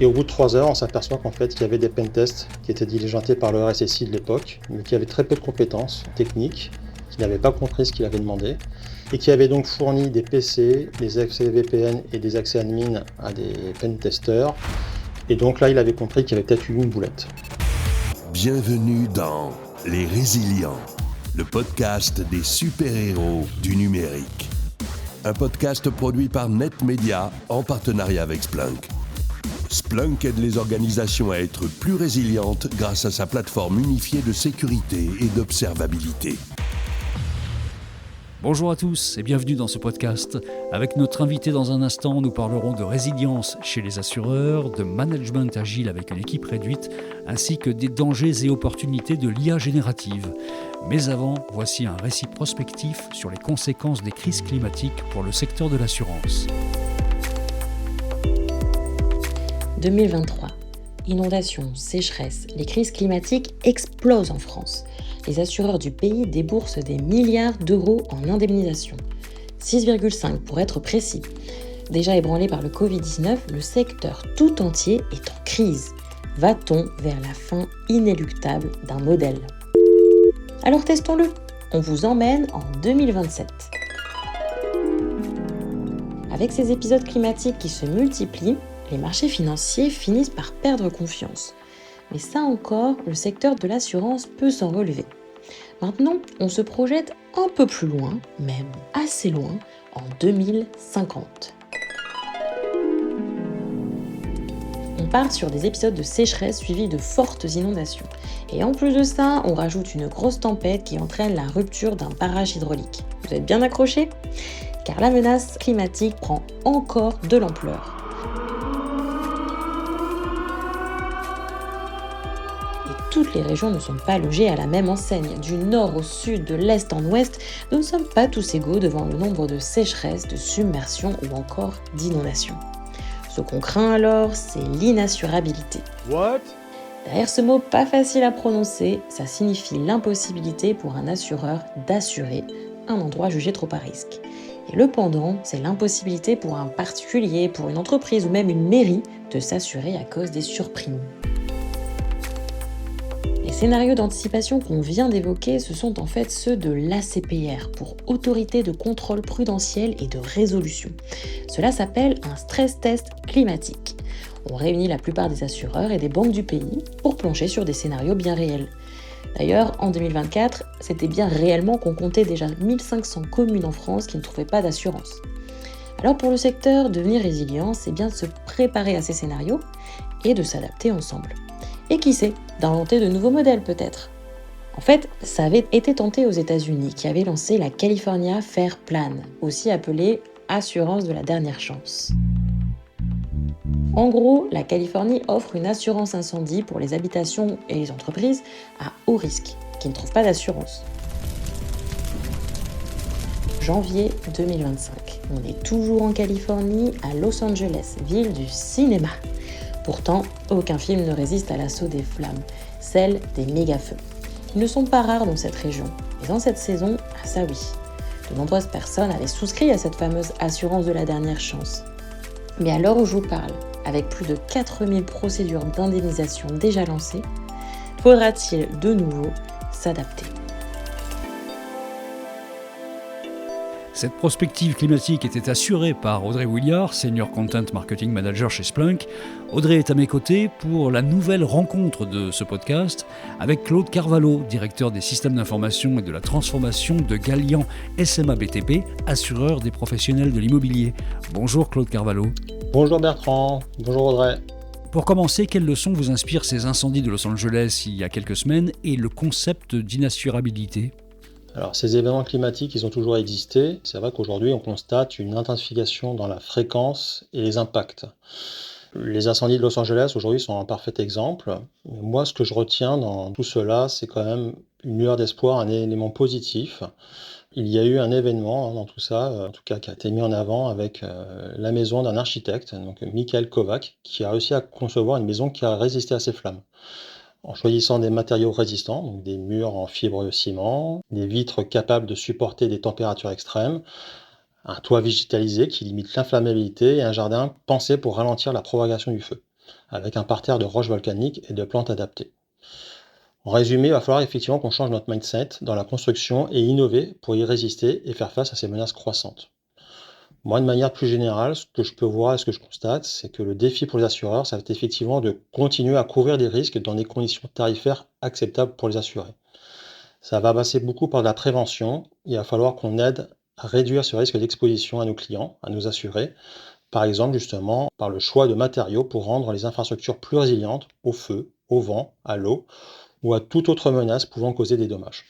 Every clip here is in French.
Et au bout de 3 heures, on s'aperçoit qu'en fait, il y avait des pentests qui étaient diligentés par le RSSI de l'époque, mais qui avaient très peu de compétences techniques, qui n'avaient pas compris ce qu'il avait demandé, et qui avaient donc fourni des PC, des accès VPN et des accès admin à des pentesters. Et donc là, il avait compris qu'il y avait peut-être eu une boulette. Bienvenue dans Les Résilients, le podcast des super-héros du numérique. Un podcast produit par NetMedia en partenariat avec Splunk. Splunk aide les organisations à être plus résilientes grâce à sa plateforme unifiée de sécurité et d'observabilité. Bonjour à tous et bienvenue dans ce podcast. Avec notre invité dans un instant, nous parlerons de résilience chez les assureurs, de management agile avec une équipe réduite, ainsi que des dangers et opportunités de l'IA générative. Mais avant, voici un récit prospectif sur les conséquences des crises climatiques pour le secteur de l'assurance. 2023. Inondations, sécheresses, les crises climatiques explosent en France. Les assureurs du pays déboursent des milliards d'euros en indemnisation. 6,5 pour être précis. Déjà ébranlé par le Covid-19, le secteur tout entier est en crise. Va-t-on vers la fin inéluctable d'un modèle ? Alors testons-le. On vous emmène en 2027. Avec ces épisodes climatiques qui se multiplient, les marchés financiers finissent par perdre confiance. Mais ça encore, le secteur de l'assurance peut s'en relever. Maintenant, on se projette un peu plus loin, même assez loin, en 2050. On part sur des épisodes de sécheresse suivis de fortes inondations. Et en plus de ça, on rajoute une grosse tempête qui entraîne la rupture d'un barrage hydraulique. Vous êtes bien accrochés ? Car la menace climatique prend encore de l'ampleur. Toutes les régions ne sont pas logées à la même enseigne. Du nord au sud, de l'est en ouest, nous ne sommes pas tous égaux devant le nombre de sécheresses, de submersions ou encore d'inondations. Ce qu'on craint alors, c'est l'inassurabilité. What ? Derrière ce mot pas facile à prononcer, ça signifie l'impossibilité pour un assureur d'assurer un endroit jugé trop à risque. Et le pendant, c'est l'impossibilité pour un particulier, pour une entreprise ou même une mairie de s'assurer à cause des surprimes. Les scénarios d'anticipation qu'on vient d'évoquer, ce sont en fait ceux de l'ACPR, pour Autorité de contrôle prudentiel et de résolution. Cela s'appelle un stress test climatique. On réunit la plupart des assureurs et des banques du pays pour plancher sur des scénarios bien réels. D'ailleurs, en 2024, c'était bien réellement qu'on comptait déjà 1500 communes en France qui ne trouvaient pas d'assurance. Alors pour le secteur, devenir résilient, c'est bien de se préparer à ces scénarios et de s'adapter ensemble. Et qui sait, d'inventer de nouveaux modèles peut-être. En fait, ça avait été tenté aux États-Unis qui avaient lancé la California Fair Plan, aussi appelée assurance de la dernière chance. En gros, la Californie offre une assurance incendie pour les habitations et les entreprises à haut risque, qui ne trouvent pas d'assurance. Janvier 2025. On est toujours en Californie, à Los Angeles, ville du cinéma. Pourtant, aucun film ne résiste à l'assaut des flammes, celles des méga-feux. Ils ne sont pas rares dans cette région, et dans cette saison, ah ça oui. De nombreuses personnes avaient souscrit à cette fameuse assurance de la dernière chance. Mais à l'heure où je vous parle, avec plus de 4000 procédures d'indemnisation déjà lancées, faudra-t-il de nouveau s'adapter ? Cette prospective climatique était assurée par Audrey Williard, Senior Content Marketing Manager chez Splunk. Audrey est à mes côtés pour la nouvelle rencontre de ce podcast avec Claude Carvalho, directeur des systèmes d'information et de la transformation de Gallian SMA BTP, assureur des professionnels de l'immobilier. Bonjour Claude Carvalho. Bonjour Bertrand, bonjour Audrey. Pour commencer, quelles leçons vous inspirent ces incendies de Los Angeles il y a quelques semaines et le concept d'inassurabilité ? Alors, ces événements climatiques, ils ont toujours existé. C'est vrai qu'aujourd'hui, on constate une intensification dans la fréquence et les impacts. Les incendies de Los Angeles, aujourd'hui, sont un parfait exemple. Moi, ce que je retiens dans tout cela, c'est quand même une lueur d'espoir, un élément positif. Il y a eu un événement dans tout ça, en tout cas qui a été mis en avant avec la maison d'un architecte, donc Michael Kovac, qui a réussi à concevoir une maison qui a résisté à ces flammes. En choisissant des matériaux résistants, donc des murs en fibre ciment, des vitres capables de supporter des températures extrêmes, un toit végétalisé qui limite l'inflammabilité et un jardin pensé pour ralentir la propagation du feu. avec un parterre de roches volcaniques et de plantes adaptées. En résumé, il va falloir effectivement qu'on change notre mindset dans la construction et innover pour y résister et faire face à ces menaces croissantes. Moi, de manière plus générale, ce que je peux voir et ce que je constate, c'est que le défi pour les assureurs, ça va être effectivement de continuer à couvrir des risques dans des conditions tarifaires acceptables pour les assurés. Ça va passer beaucoup par de la prévention. Il va falloir qu'on aide à réduire ce risque d'exposition à nos clients, à nos assurés, par exemple justement par le choix de matériaux pour rendre les infrastructures plus résilientes au feu, au vent, à l'eau ou à toute autre menace pouvant causer des dommages.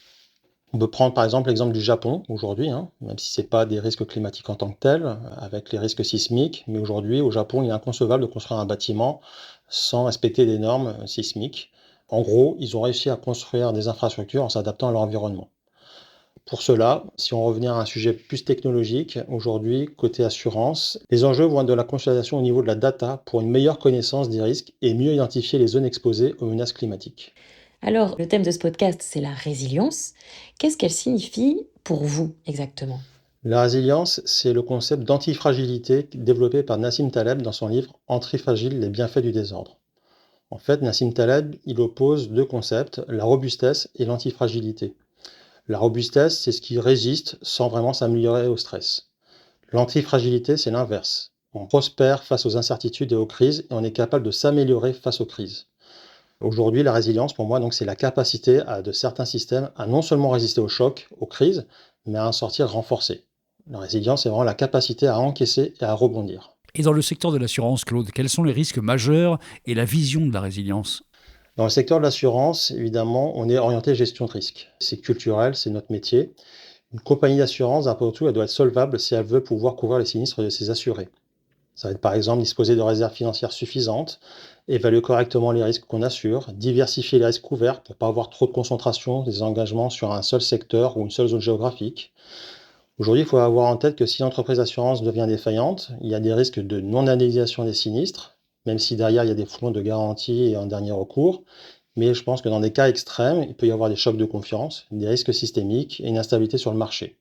On peut prendre par exemple l'exemple du Japon aujourd'hui, même si ce n'est pas des risques climatiques en tant que tels, avec les risques sismiques, mais aujourd'hui au Japon il est inconcevable de construire un bâtiment sans respecter des normes sismiques. En gros, ils ont réussi à construire des infrastructures en s'adaptant à leur environnement. Pour cela, si on revenait à un sujet plus technologique, aujourd'hui, côté assurance, les enjeux vont être de la consolidation au niveau de la data pour une meilleure connaissance des risques et mieux identifier les zones exposées aux menaces climatiques. Alors, le thème de ce podcast, c'est la résilience. Qu'est-ce qu'elle signifie pour vous exactement? La résilience, c'est le concept d'antifragilité développé par Nassim Taleb dans son livre Antifragile, les bienfaits du désordre. En fait, Nassim Taleb, il oppose deux concepts, la robustesse et l'antifragilité. La robustesse, c'est ce qui résiste sans vraiment s'améliorer au stress. L'antifragilité, c'est l'inverse. On prospère face aux incertitudes et aux crises et on est capable de s'améliorer face aux crises. Aujourd'hui, la résilience, pour moi, donc, c'est la capacité de certains systèmes à non seulement résister aux chocs, aux crises, mais à en sortir renforcés. La résilience, c'est vraiment la capacité à encaisser et à rebondir. Et dans le secteur de l'assurance, Claude, quels sont les risques majeurs et la vision de la résilience ? Dans le secteur de l'assurance, évidemment, on est orienté gestion de risque. C'est culturel, c'est notre métier. Une compagnie d'assurance, après tout, elle doit être solvable si elle veut pouvoir couvrir les sinistres de ses assurés. Ça va être par exemple disposer de réserves financières suffisantes, évaluer correctement les risques qu'on assure, diversifier les risques couverts pour ne pas avoir trop de concentration des engagements sur un seul secteur ou une seule zone géographique. Aujourd'hui, il faut avoir en tête que si l'entreprise d'assurance devient défaillante, il y a des risques de non-indemnisation des sinistres, même si derrière il y a des fonds de garantie et un dernier recours. Mais je pense que dans des cas extrêmes, il peut y avoir des chocs de confiance, des risques systémiques et une instabilité sur le marché.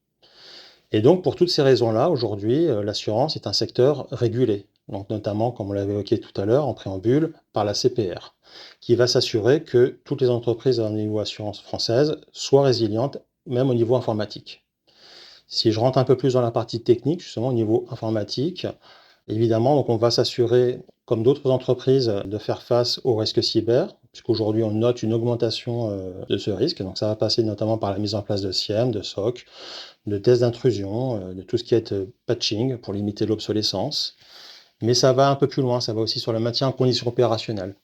Et donc, pour toutes ces raisons-là, aujourd'hui, l'assurance est un secteur régulé, donc notamment, comme on l'avait évoqué tout à l'heure en préambule, par la CPR, qui va s'assurer que toutes les entreprises au niveau assurance française soient résilientes, même au niveau informatique. Si je rentre un peu plus dans la partie technique, justement au niveau informatique, évidemment, donc on va s'assurer, comme d'autres entreprises, de faire face aux risques cyber, puisqu'aujourd'hui on note une augmentation de ce risque. Donc ça va passer notamment par la mise en place de SIEM, de SOC, de tests d'intrusion, de tout ce qui est patching pour limiter l'obsolescence. Mais ça va un peu plus loin, ça va aussi sur le maintien en conditions opérationnelles.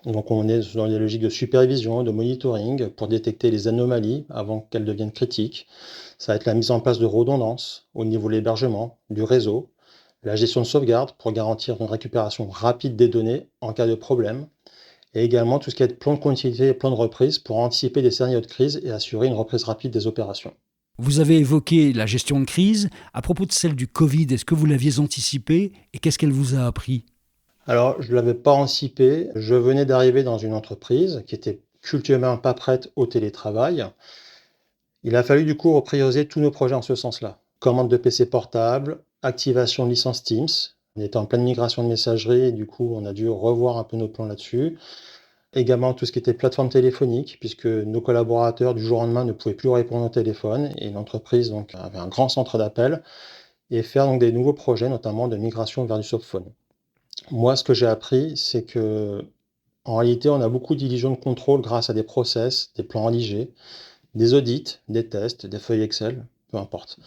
Donc on est dans des logiques de supervision, de monitoring pour détecter les anomalies avant qu'elles deviennent critiques. Ça va être la mise en place de redondance au niveau de l'hébergement, du réseau, la gestion de sauvegarde pour garantir une récupération rapide des données en cas de problème, et également tout ce qui est plan de continuité et plan de reprise pour anticiper des scénarios de crise et assurer une reprise rapide des opérations. Vous avez évoqué la gestion de crise. À propos de celle du Covid, est-ce que vous l'aviez anticipée et qu'est-ce qu'elle vous a appris ? Alors, je ne l'avais pas anticipé. Je venais d'arriver dans une entreprise qui était culturellement pas prête au télétravail. Il a fallu du coup reprioriser tous nos projets en ce sens-là. Commande de PC portable, activation de licence Teams. On était en pleine migration de messagerie et du coup, on a dû revoir un peu nos plans là-dessus. Également tout ce qui était plateforme téléphonique, puisque nos collaborateurs du jour au lendemain ne pouvaient plus répondre au téléphone et l'entreprise donc avait un grand centre d'appel et faire donc des nouveaux projets, notamment de migration vers du softphone. Moi, ce que j'ai appris, c'est que en réalité, on a beaucoup d'illusions de contrôle grâce à des process, des plans rédigés, des audits, des tests, des feuilles Excel, peu importe.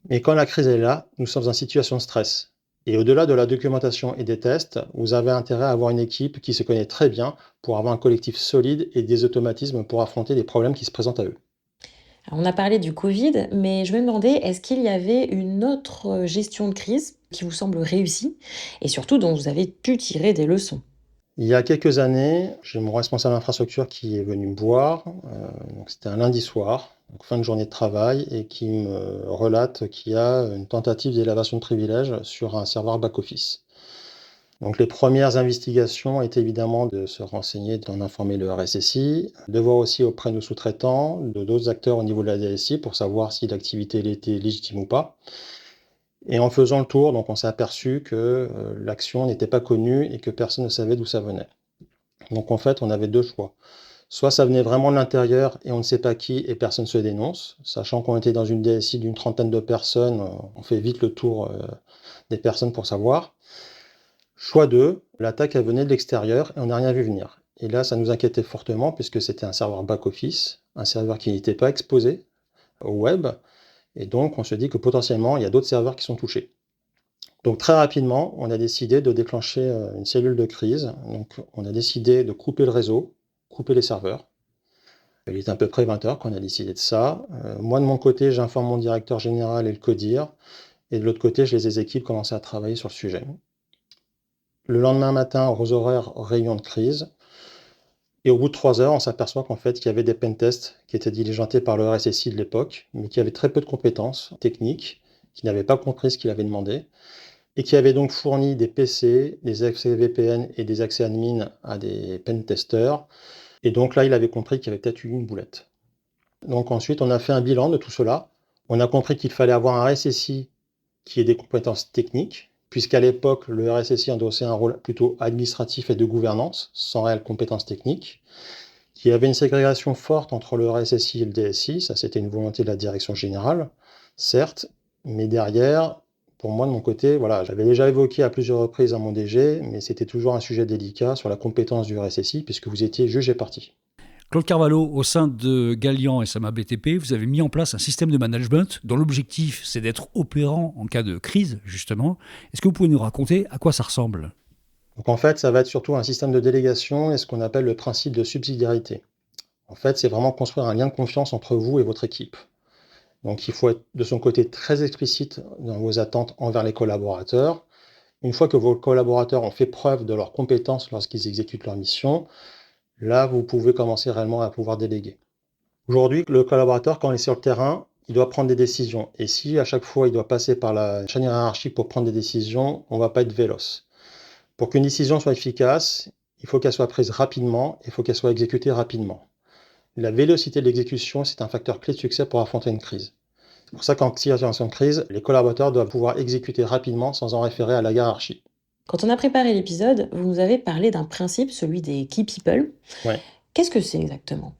Mais quand la crise est là, nous sommes en situation de stress. Et au-delà de la documentation et des tests, vous avez intérêt à avoir une équipe qui se connaît très bien pour avoir un collectif solide et des automatismes pour affronter les problèmes qui se présentent à eux. Alors, on a parlé du Covid, mais je me demandais, est-ce qu'il y avait une autre gestion de crise qui vous semble réussie et surtout dont vous avez pu tirer des leçons? Il y a quelques années, j'ai mon responsable d'infrastructure qui est venu me voir, donc c'était un lundi soir, donc fin de journée de travail, et qui me relate qu'il y a une tentative d'élévation de privilèges sur un serveur back-office. Donc les premières investigations étaient évidemment de se renseigner, d'en informer le RSSI, de voir aussi auprès de nos sous-traitants, de d'autres acteurs au niveau de la DSI pour savoir si l'activité était légitime ou pas. Et en faisant le tour, donc on s'est aperçu que l'action n'était pas connue et que personne ne savait d'où ça venait. Donc en fait, on avait 2 choix. Soit ça venait vraiment de l'intérieur et on ne sait pas qui et personne ne se dénonce, sachant qu'on était dans une DSI d'une 30aine de personnes, on fait vite le tour des personnes pour savoir. Choix 2, l'attaque elle venait de l'extérieur et on n'a rien vu venir. Et là, ça nous inquiétait fortement puisque c'était un serveur back-office, un serveur qui n'était pas exposé au web, et donc on se dit que potentiellement, il y a d'autres serveurs qui sont touchés. Donc très rapidement, on a décidé de déclencher une cellule de crise. Donc on a décidé de couper le réseau, couper les serveurs. Il est à peu près 20h qu'on a décidé de ça. Moi, de mon côté, j'informe mon directeur général et le CODIR. Et de l'autre côté, je laisse les équipes commencer à travailler sur le sujet. Le lendemain matin, aux horaires réunion de crise. Et au bout de 3 heures, on s'aperçoit qu'en fait, il y avait des pentests qui étaient diligentés par le RSSI de l'époque, mais qui avaient très peu de compétences techniques, qui n'avaient pas compris ce qu'il avait demandé, et qui avaient donc fourni des PC, des accès VPN et des accès admin à des pentesters. Et donc là, il avait compris qu'il y avait peut-être eu une boulette. Donc ensuite, on a fait un bilan de tout cela. On a compris qu'il fallait avoir un RSSI qui ait des compétences techniques, puisqu'à l'époque, le RSSI endossait un rôle plutôt administratif et de gouvernance, sans réelles compétences techniques, qu'il y avait une ségrégation forte entre le RSSI et le DSI, ça c'était une volonté de la direction générale, certes, mais derrière, pour moi de mon côté, voilà, j'avais déjà évoqué à plusieurs reprises à mon DG, mais c'était toujours un sujet délicat sur la compétence du RSSI, puisque vous étiez juge et partie. Claude Carvalho, au sein de Galian SMA BTP, vous avez mis en place un système de management dont l'objectif, c'est d'être opérant en cas de crise, justement. Est-ce que vous pouvez nous raconter à quoi ça ressemble ? Donc en fait, ça va être surtout un système de délégation et ce qu'on appelle le principe de subsidiarité. En fait, c'est vraiment construire un lien de confiance entre vous et votre équipe. Donc il faut être de son côté très explicite dans vos attentes envers les collaborateurs. Une fois que vos collaborateurs ont fait preuve de leurs compétences lorsqu'ils exécutent leur mission, là, vous pouvez commencer réellement à pouvoir déléguer. Aujourd'hui, le collaborateur, quand il est sur le terrain, il doit prendre des décisions. Et si à chaque fois, il doit passer par la chaîne hiérarchique pour prendre des décisions, on ne va pas être véloce. Pour qu'une décision soit efficace, il faut qu'elle soit prise rapidement et il faut qu'elle soit exécutée rapidement. La vélocité de l'exécution, c'est un facteur clé de succès pour affronter une crise. C'est pour ça qu'en situation de crise, les collaborateurs doivent pouvoir exécuter rapidement sans en référer à la hiérarchie. Quand on a préparé l'épisode, vous nous avez parlé d'un principe, celui des Key People. Ouais. Qu'est-ce que c'est exactement ?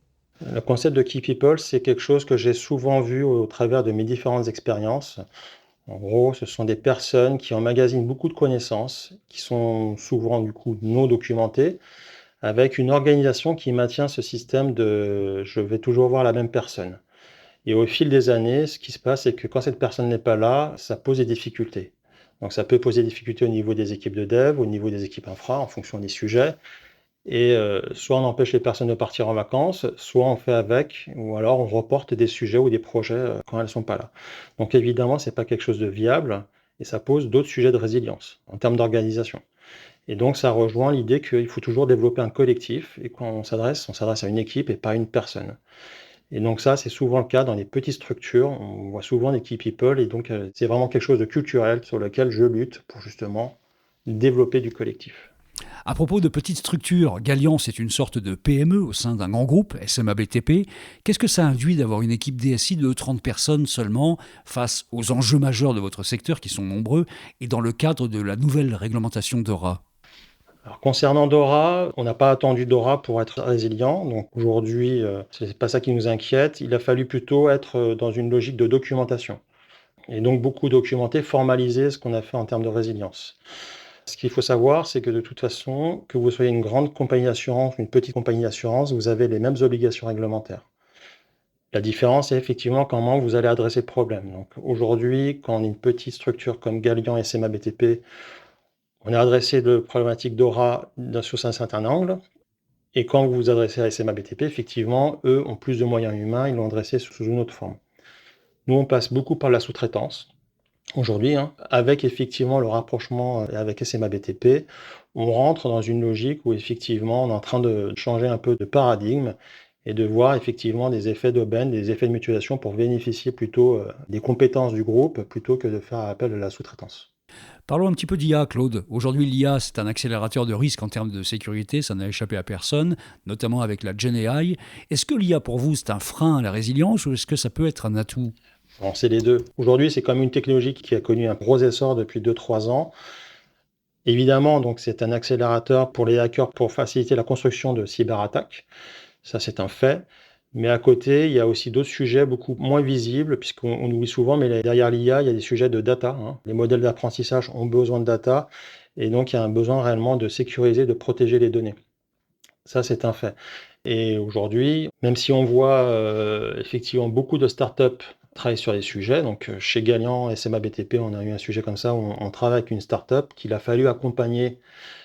Le concept de Key People, c'est quelque chose que j'ai souvent vu au travers de mes différentes expériences. En gros, ce sont des personnes qui emmagasinent beaucoup de connaissances, qui sont souvent du coup non documentées, avec une organisation qui maintient ce système de « je vais toujours voir la même personne ». Et au fil des années, ce qui se passe, c'est que quand cette personne n'est pas là, ça pose des difficultés. Donc ça peut poser des difficultés au niveau des équipes de dev, au niveau des équipes infra, en fonction des sujets. Et soit on empêche les personnes de partir en vacances, soit on fait avec, ou alors on reporte des sujets ou des projets quand elles ne sont pas là. Donc évidemment, ce n'est pas quelque chose de viable, et ça pose d'autres sujets de résilience en termes d'organisation. Et donc ça rejoint l'idée qu'il faut toujours développer un collectif, et quand on s'adresse à une équipe et pas à une personne. Et donc ça, c'est souvent le cas dans les petites structures, on voit souvent des key people, et donc c'est vraiment quelque chose de culturel sur lequel je lutte pour justement développer du collectif. À propos de petites structures, Galian, c'est une sorte de PME au sein d'un grand groupe, SMA BTP. Qu'est-ce que ça induit d'avoir une équipe DSI de 30 personnes seulement face aux enjeux majeurs de votre secteur qui sont nombreux et dans le cadre de la nouvelle réglementation DORA ? Alors, concernant DORA, on n'a pas attendu DORA pour être résilient. Donc aujourd'hui, c'est pas ça qui nous inquiète. Il a fallu plutôt être dans une logique de documentation. Et donc beaucoup documenter, formaliser ce qu'on a fait en termes de résilience. Ce qu'il faut savoir, c'est que de toute façon, que vous soyez une grande compagnie d'assurance ou une petite compagnie d'assurance, vous avez les mêmes obligations réglementaires. La différence, c'est effectivement comment vous allez adresser le problème. Donc aujourd'hui, quand on est une petite structure comme Galian et SMA BTP, on a adressé le problématique DORA sous un certain angle. Et quand vous vous adressez à SMA BTP, effectivement, eux ont plus de moyens humains, ils l'ont adressé sous une autre forme. Nous, on passe beaucoup par la sous-traitance. Aujourd'hui, avec effectivement le rapprochement avec SMA BTP, on rentre dans une logique où effectivement on est en train de changer un peu de paradigme et de voir effectivement des effets d'aubaine, des effets de mutualisation pour bénéficier plutôt des compétences du groupe plutôt que de faire appel à la sous-traitance. Parlons un petit peu d'IA, Claude. Aujourd'hui, l'IA, c'est un accélérateur de risque en termes de sécurité, ça n'a échappé à personne, notamment avec la GenAI. Est-ce que l'IA, pour vous, c'est un frein à la résilience ou est-ce que ça peut être un atout ? Bon, c'est les deux. Aujourd'hui, c'est quand même une technologie qui a connu un gros essor depuis 2-3 ans. Évidemment, donc c'est un accélérateur pour les hackers pour faciliter la construction de cyberattaques. Ça, c'est un fait. Mais à côté, il y a aussi d'autres sujets beaucoup moins visibles, puisqu'on oublie souvent, mais derrière l'IA, il y a des sujets de data, hein. Les modèles d'apprentissage ont besoin de data, et donc il y a un besoin réellement de sécuriser, de protéger les données. Ça, c'est un fait. Et aujourd'hui, même si on voit effectivement beaucoup de startups travailler sur les sujets, donc chez Galian, SMA BTP, on a eu un sujet comme ça, où on travaille avec une startup qu'il a fallu accompagner,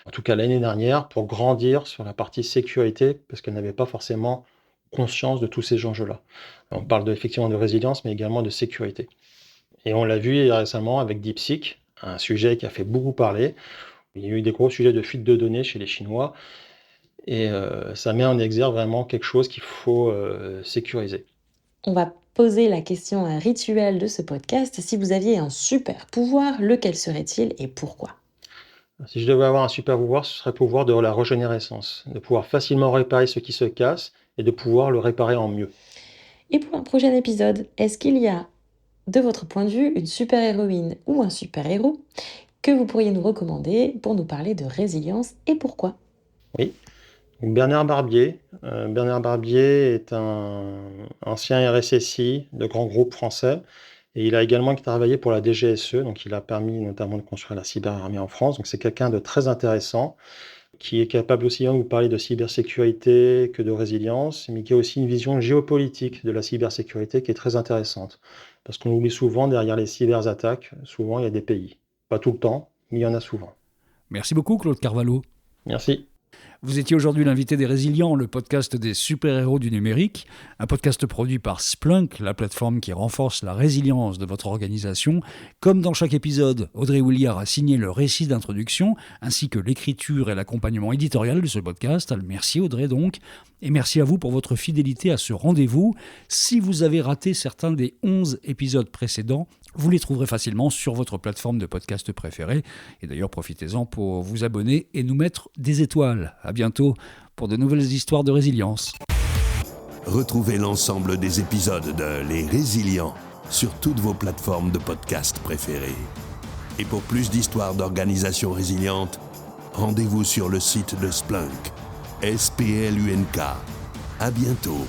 en tout cas l'année dernière, pour grandir sur la partie sécurité, parce qu'elle n'avait pas forcément conscience de tous ces enjeux-là. On parle effectivement de résilience, mais également de sécurité. Et on l'a vu récemment avec DeepSeek, un sujet qui a fait beaucoup parler. Il y a eu des gros sujets de fuite de données chez les Chinois, et ça met en exergue vraiment quelque chose qu'il faut sécuriser. On va poser la question rituelle de ce podcast. Si vous aviez un super pouvoir, lequel serait-il et pourquoi? Si je devais avoir un super pouvoir, ce serait le pouvoir de la régénérescence, de pouvoir facilement réparer ce qui se casse et de pouvoir le réparer en mieux. Et pour un prochain épisode, est-ce qu'il y a, de votre point de vue, une super-héroïne ou un super-héros que vous pourriez nous recommander pour nous parler de résilience et pourquoi? Oui. Bernard Barbier. Bernard Barbier est un ancien RSSI de grands groupes français, et il a également travaillé pour la DGSE, donc il a permis notamment de construire la cyberarmée en France. Donc c'est quelqu'un de très intéressant, qui est capable aussi bien de vous parler de cybersécurité que de résilience, mais qui a aussi une vision géopolitique de la cybersécurité qui est très intéressante. Parce qu'on oublie souvent, derrière les cyberattaques, souvent il y a des pays. Pas tout le temps, mais il y en a souvent. Merci beaucoup Claude Carvalho. Merci. Vous étiez aujourd'hui l'invité des Résilients, le podcast des super-héros du numérique, un podcast produit par Splunk, la plateforme qui renforce la résilience de votre organisation. Comme dans chaque épisode, Audrey Williard a signé le récit d'introduction, ainsi que l'écriture et l'accompagnement éditorial de ce podcast. Merci Audrey donc, et merci à vous pour votre fidélité à ce rendez-vous. Si vous avez raté certains des 11 épisodes précédents, vous les trouverez facilement sur votre plateforme de podcast préférée. Et d'ailleurs, profitez-en pour vous abonner et nous mettre des étoiles. À bientôt pour de nouvelles histoires de résilience. Retrouvez l'ensemble des épisodes de Les Résilients sur toutes vos plateformes de podcast préférées. Et pour plus d'histoires d'organisations résilientes, rendez-vous sur le site de Splunk, SPLUNK. À bientôt.